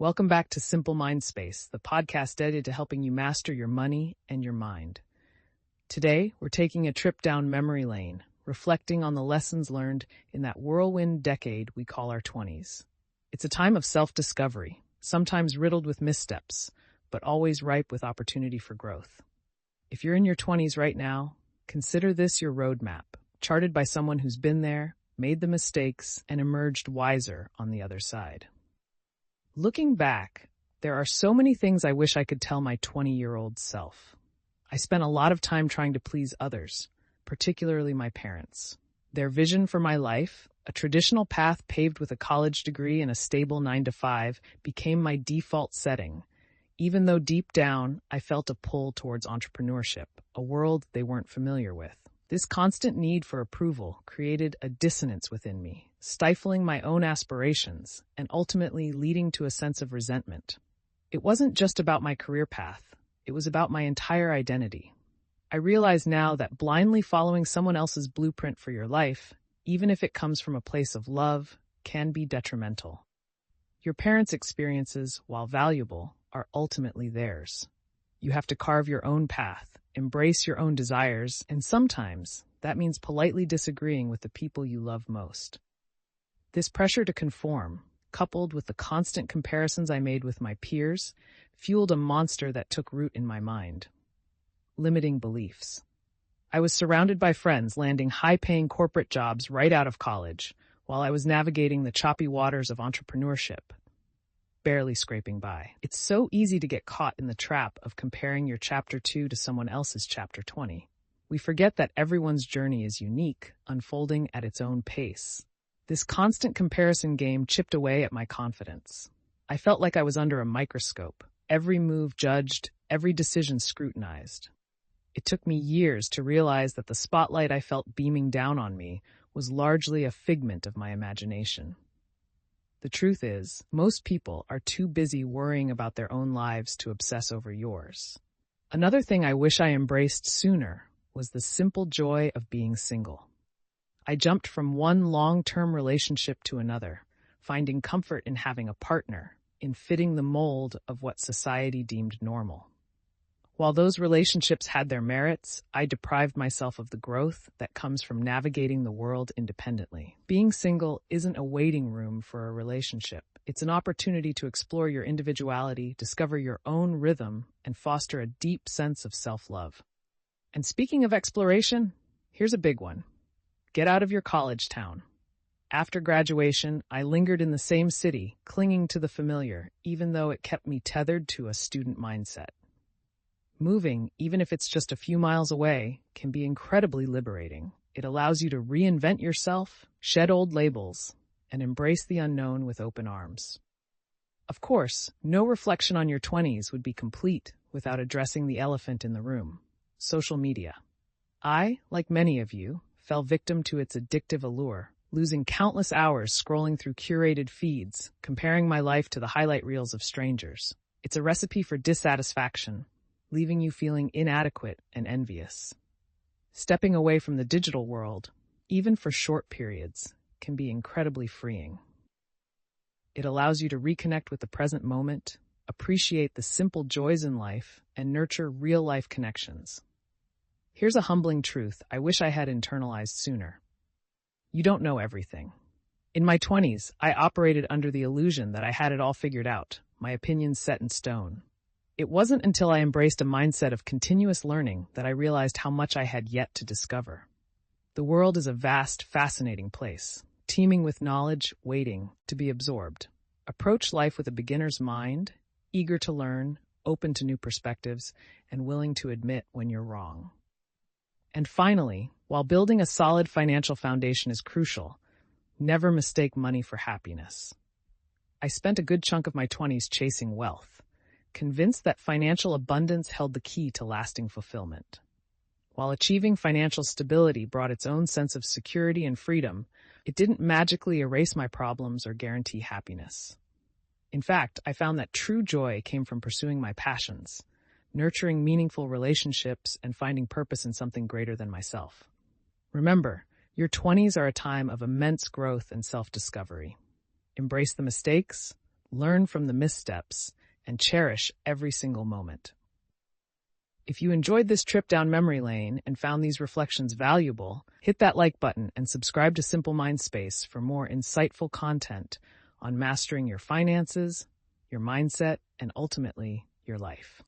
Welcome back to Simple Mind Space, the podcast dedicated to helping you master your money and your mind. Today, we're taking a trip down memory lane, reflecting on the lessons learned in that whirlwind decade we call our 20s. It's a time of self-discovery, sometimes riddled with missteps, but always ripe with opportunity for growth. If you're in your 20s right now, consider this your roadmap, charted by someone who's been there, made the mistakes, and emerged wiser on the other side. Looking back, there are so many things I wish I could tell my 20-year-old self. I spent a lot of time trying to please others, particularly my parents. Their vision for my life, a traditional path paved with a college degree and a stable 9-to-5, became my default setting, even though deep down I felt a pull towards entrepreneurship, a world they weren't familiar with. This constant need for approval created a dissonance within me, stifling my own aspirations and ultimately leading to a sense of resentment. It wasn't just about my career path. It was about my entire identity. I realize now that blindly following someone else's blueprint for your life, even if it comes from a place of love, can be detrimental. Your parents' experiences, while valuable, are ultimately theirs. You have to carve your own path, embrace your own desires, and sometimes that means politely disagreeing with the people you love most. This pressure to conform, coupled with the constant comparisons I made with my peers, fueled a monster that took root in my mind. Limiting beliefs. I was surrounded by friends landing high-paying corporate jobs right out of college, while I was navigating the choppy waters of entrepreneurship, barely scraping by. It's so easy to get caught in the trap of comparing your Chapter 2 to someone else's Chapter 20. We forget that everyone's journey is unique, unfolding at its own pace. This constant comparison game chipped away at my confidence. I felt like I was under a microscope, every move judged, every decision scrutinized. It took me years to realize that the spotlight I felt beaming down on me was largely a figment of my imagination. The truth is, most people are too busy worrying about their own lives to obsess over yours. Another thing I wish I embraced sooner was the simple joy of being single. I jumped from one long-term relationship to another, finding comfort in having a partner, in fitting the mold of what society deemed normal. While those relationships had their merits, I deprived myself of the growth that comes from navigating the world independently. Being single isn't a waiting room for a relationship. It's an opportunity to explore your individuality, discover your own rhythm, and foster a deep sense of self-love. And speaking of exploration, here's a big one. Get out of your college town. After graduation, I lingered in the same city, clinging to the familiar, even though it kept me tethered to a student mindset. Moving, even if it's just a few miles away, can be incredibly liberating. It allows you to reinvent yourself, shed old labels, and embrace the unknown with open arms. Of course, no reflection on your 20s would be complete without addressing the elephant in the room: social media. I, like many of you, fell victim to its addictive allure, losing countless hours scrolling through curated feeds, comparing my life to the highlight reels of strangers. It's a recipe for dissatisfaction, leaving you feeling inadequate and envious. Stepping away from the digital world, even for short periods, can be incredibly freeing. It allows you to reconnect with the present moment, appreciate the simple joys in life, and nurture real-life connections. Here's a humbling truth I wish I had internalized sooner. You don't know everything. In my 20s, I operated under the illusion that I had it all figured out, my opinions set in stone. It wasn't until I embraced a mindset of continuous learning that I realized how much I had yet to discover. The world is a vast, fascinating place, teeming with knowledge waiting to be absorbed. Approach life with a beginner's mind, eager to learn, open to new perspectives, and willing to admit when you're wrong. And finally, while building a solid financial foundation is crucial, never mistake money for happiness. I spent a good chunk of my 20s chasing wealth, convinced that financial abundance held the key to lasting fulfillment. While achieving financial stability brought its own sense of security and freedom, it didn't magically erase my problems or guarantee happiness. In fact, I found that true joy came from pursuing my passions, nurturing meaningful relationships, and finding purpose in something greater than myself. Remember, your 20s are a time of immense growth and self-discovery. Embrace the mistakes, learn from the missteps, and cherish every single moment. If you enjoyed this trip down memory lane and found these reflections valuable, hit that like button and subscribe to Simple Mind Space for more insightful content on mastering your finances, your mindset, and ultimately, your life.